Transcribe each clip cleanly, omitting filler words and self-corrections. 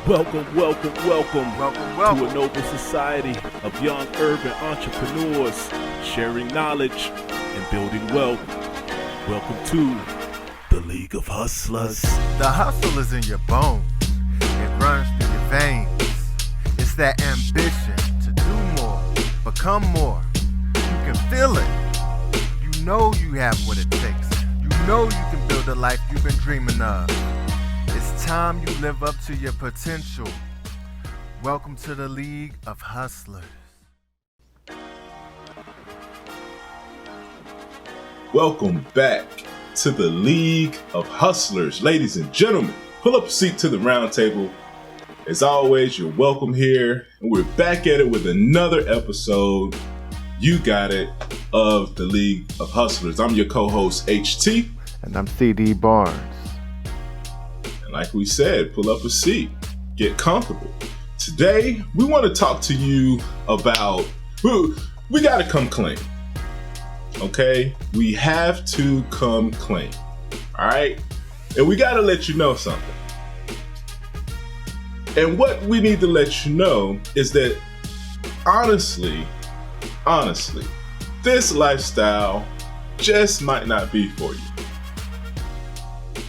Welcome Welcome. to a noble society of young urban entrepreneurs sharing knowledge and building wealth. Welcome to the League of Hustlers. The hustle is in your bones. It runs through your veins. It's that ambition to do more, become more. You can feel it. You know you have what it takes. You know you can build a life you've been dreaming of. It's time you live up to your potential. Welcome to the League of Hustlers. Welcome back to the League of Hustlers. Ladies and gentlemen, pull up a seat to the round table. As always, you're welcome here. And we're back at it with another episode, you got it, of the League of Hustlers. I'm your co-host, HT. And I'm CD Barnes. And like we said, pull up a seat, get comfortable. Today, we want to talk to you about, we got to come clean. Okay? We have to come clean. All right? And we got to let you know something. And what we need to let you know is that honestly, this lifestyle just might not be for you.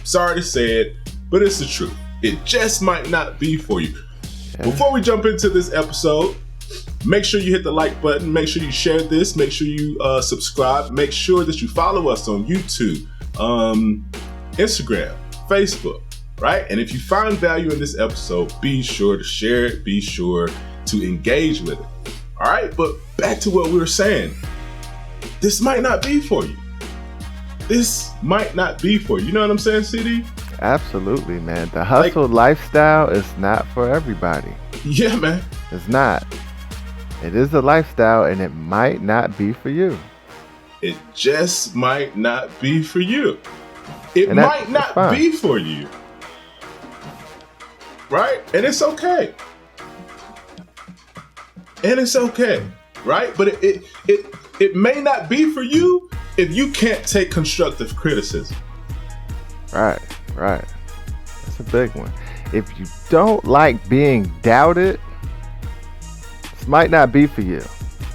Sorry to say it, but it's the truth. It just might not be for you. Before we jump into this episode, make sure you hit the like button. Make sure you share this. Make sure you subscribe. Make sure that you follow us on YouTube, Instagram, Facebook, right? And if you find value in this episode, be sure to share it. Be sure to engage with it. All right, but back to what we were saying. This might not be for you. This might not be for you. You know what I'm saying, CD? Absolutely, man. The hustle lifestyle is not for everybody. Yeah, man. It's not. It is a lifestyle, and it might not be for you. It just might not be for you. It might not be for you. Right? And it's okay. And it's okay. Right? But it may not be for you if you can't take constructive criticism. Right. That's a big one. If you don't like being doubted, this might not be for you.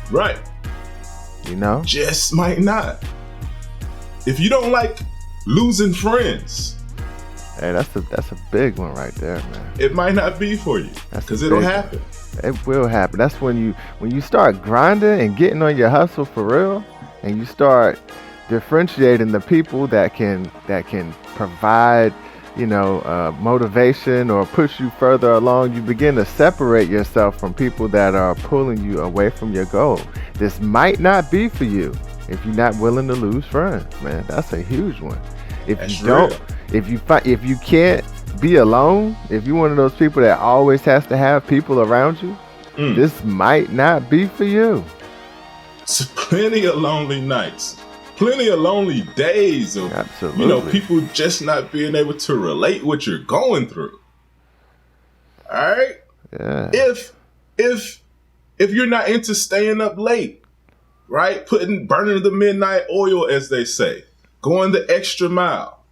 Right. You know? Just might not. If you don't like losing friends. Hey, that's a big one right there, man. It might not be for you. Because it'll happen. It will happen. That's when you start grinding and getting on your hustle for real, and you start differentiating the people that can provide, motivation or push you further along. You begin to separate yourself from people that are pulling you away from your goal. This might not be for you if you're not willing to lose friends, man. That's a huge one. If you can't be alone, if you're one of those people that always has to have people around you, this might not be for you. It's plenty of lonely nights. Plenty of lonely days of, absolutely, people just not being able to relate what you're going through. All right? Yeah. If you're not into staying up late, right? Burning the midnight oil, as they say, going the extra mile,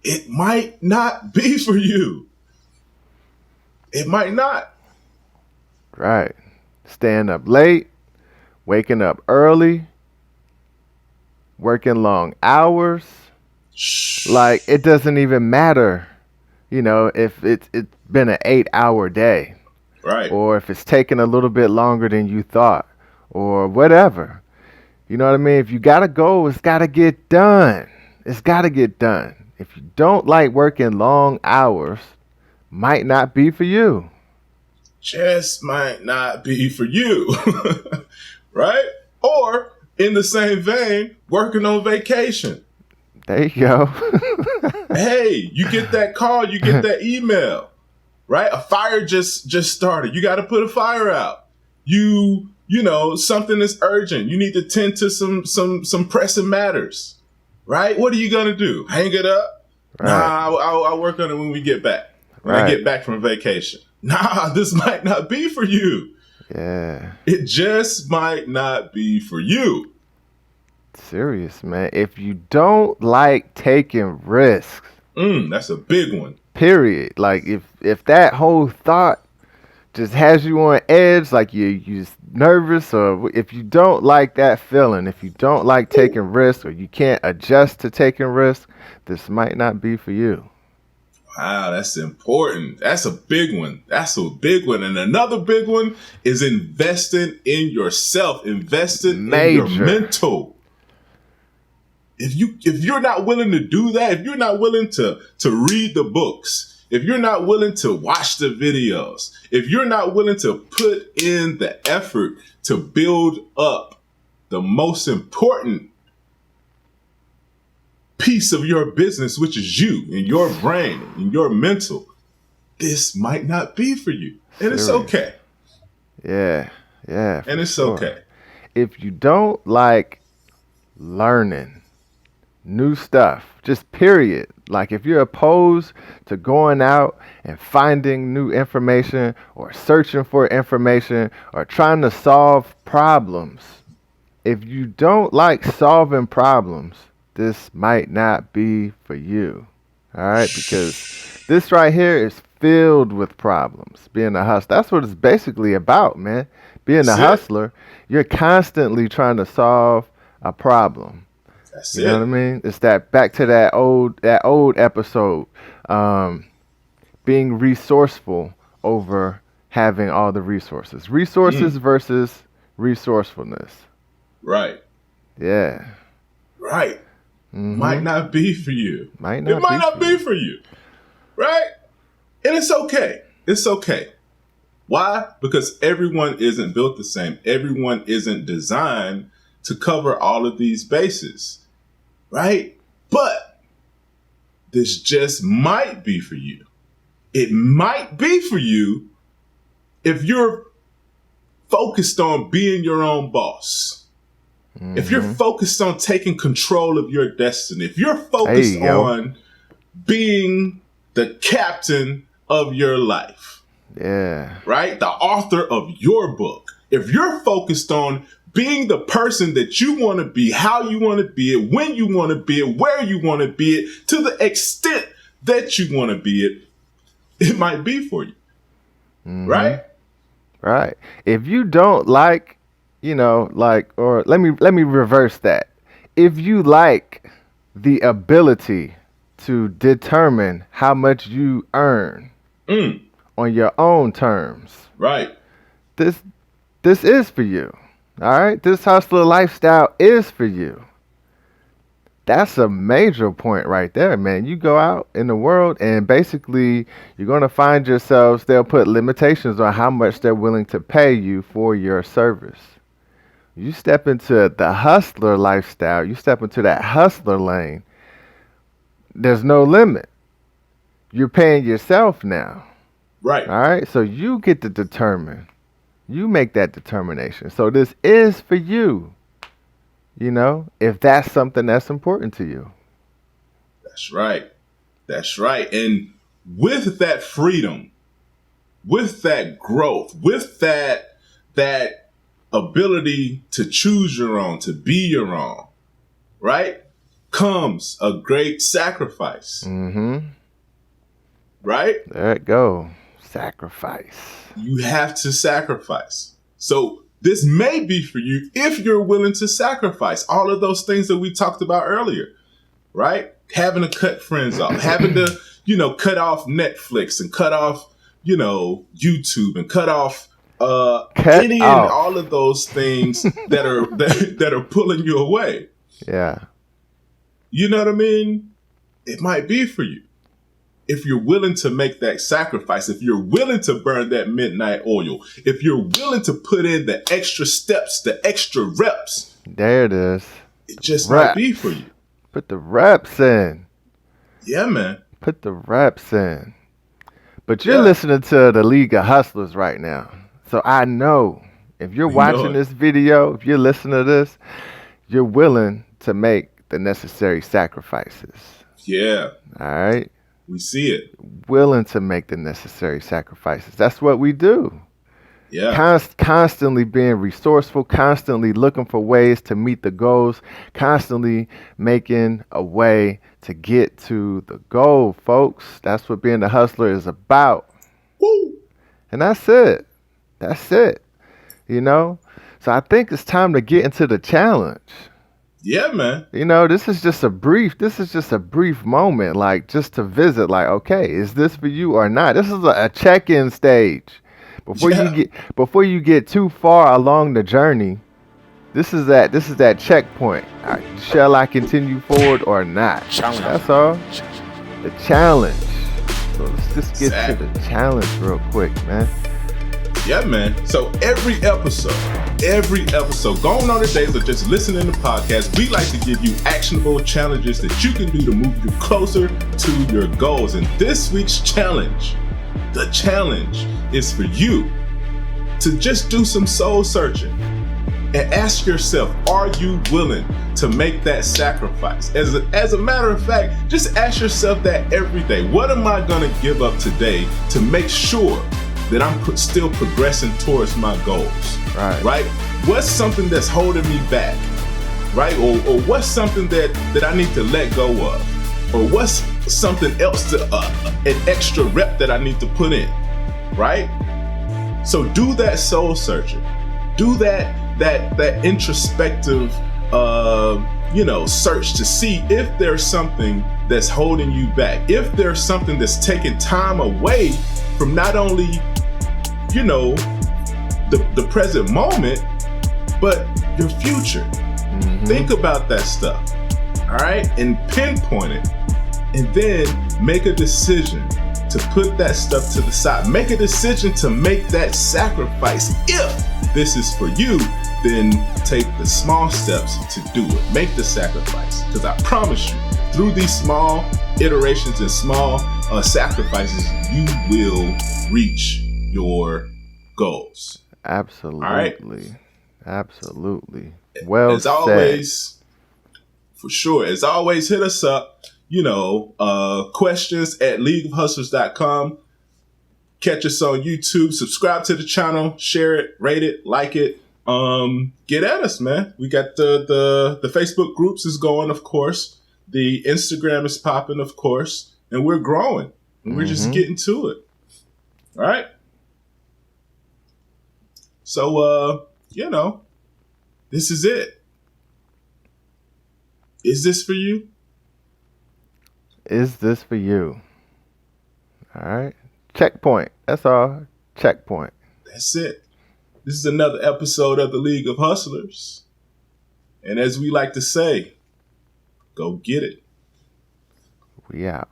it might not be for you. It might not. Right. Staying up late, waking up early, working long hours. Like, it doesn't even matter, if it's been an 8-hour day. Right. Or if it's taking a little bit longer than you thought, or whatever. You know what I mean? If you got a goal, it's got to get done. It's got to get done. If you don't like working long hours, might not be for you. Just might not be for you. Right? Or, in the same vein, working on vacation. There you go. Hey, you get that call, you get that email, right? A fire just started. You got to put a fire out. Something is urgent. You need to tend to some pressing matters, right? What are you going to do? Hang it up? Right. Nah, I'll work on it when we get back. When I get back from vacation. Nah, this might not be for you. Yeah. It just might not be for you. Serious, man. If you don't like taking risks, That's a big one. Period. Like if that whole thought just has you on edge, like you just nervous, or if you don't like that feeling, if you don't like taking risks, or you can't adjust to taking risks, this might not be for you. Wow, that's important. That's a big one. And another big one is investing in yourself, investing in your mental. If you're not willing to do that, if you're not willing to read the books, if you're not willing to watch the videos, if you're not willing to put in the effort to build up the most important piece of your business, which is you and your brain and your mental, this might not be for you. And it's okay. Yeah. And it's okay. If you don't like learning new stuff, just period. Like if you're opposed to going out and finding new information or searching for information or trying to solve problems, if you don't like solving problems, this might not be for you. All right? Because this right here is filled with problems. Being a hustler, that's what it's basically about, man. Being a hustler, you're constantly trying to solve a problem. That's You know what I mean? It's that back to that old episode, being resourceful over having all the resources. Resources versus resourcefulness. Right. Yeah. Right. Might not be for you. It might not be for you. Right? And it's okay. It's okay. Why? Because everyone isn't built the same. Everyone isn't designed to cover all of these bases. Right? But this just might be for you. It might be for you if you're focused on being your own boss. If you're focused on taking control of your destiny, if you're focused on being the captain of your life. Yeah. Right? The author of your book. If you're focused on being the person that you want to be, how you want to be it, when you want to be it, where you want to be it, to the extent that you want to be it, it might be for you. Right? Right. If you don't like, or let me reverse that. If you like the ability to determine how much you earn on your own terms, right? This is for you. All right? This hustler lifestyle is for you. That's a major point right there, man. You go out in the world and basically you're going to find yourselves, they'll put limitations on how much they're willing to pay you for your service. You step into the hustler lifestyle, you step into that hustler lane, there's no limit. You're paying yourself now. Right. All right? So you get to determine. You make that determination. So this is for you, if that's something that's important to you. That's right. That's right. And with that freedom, with that growth, with that ability to choose your own, to be your own, right, comes a great sacrifice. Right? There it go. Sacrifice. You have to sacrifice. So this may be for you if you're willing to sacrifice all of those things that we talked about earlier, right? Having to cut friends off, having to, cut off Netflix and cut off, YouTube and cut off and all of those things that are pulling you away. Yeah. You know what I mean? It might be for you. If you're willing to make that sacrifice, if you're willing to burn that midnight oil, if you're willing to put in the extra steps, the extra reps. There it is. It just might be for you. Put the reps in. Yeah, man. Put the reps in. But you're listening to the League of Hustlers right now. So I know if you're watching this video, if you're listening to this, you're willing to make the necessary sacrifices. Yeah. All right. We see it. Willing to make the necessary sacrifices. That's what we do. Yeah. Constantly being resourceful, constantly looking for ways to meet the goals, constantly making a way to get to the goal, folks. That's what being a hustler is about. Woo. And that's it. That's it. You know? So I think it's time to get into the challenge. Yeah, man. You know, this is just a brief moment, like just to visit, like, okay, is this for you or not? This is a check-in stage. Before you get too far along the journey, this is that checkpoint. All right, shall I continue forward or not? Challenge. That's all. The challenge. So let's just get to the challenge real quick, man. Yeah, man. So every episode, going on the days of just listening to podcasts, we like to give you actionable challenges that you can do to move you closer to your goals. And this week's challenge, the challenge is for you to just do some soul searching and ask yourself, are you willing to make that sacrifice? As a matter of fact, just ask yourself that every day. What am I going to give up today to make sure that I'm still progressing towards my goals? Right? What's something that's holding me back? Right? Or what's something that I need to let go of? Or what's something else an extra rep that I need to put in? Right? So do that soul searching. Do that introspective search to see if there's something that's holding you back. If there's something that's taking time away from not only the present moment, but your future. Mm-hmm. Think about that stuff, all right, and pinpoint it, and then make a decision to put that stuff to the side. Make a decision to make that sacrifice. If this is for you, then take the small steps to do it. Make the sacrifice, because I promise you, through these small iterations and small sacrifices, you will reach your goals. Absolutely. All right? Absolutely. Well as said. Always, for sure. As always, hit us up. Questions at leagueofhustlers.com. Catch us on YouTube. Subscribe to the channel. Share it. Rate it. Like it. Get at us, man. We got the Facebook groups is going, of course. The Instagram is popping, of course. And we're growing. And we're just getting to it. All right? So, this is it. Is this for you? Is this for you? All right. Checkpoint. That's all. Checkpoint. That's it. This is another episode of the League of Hustlers. And as we like to say, go get it. We out.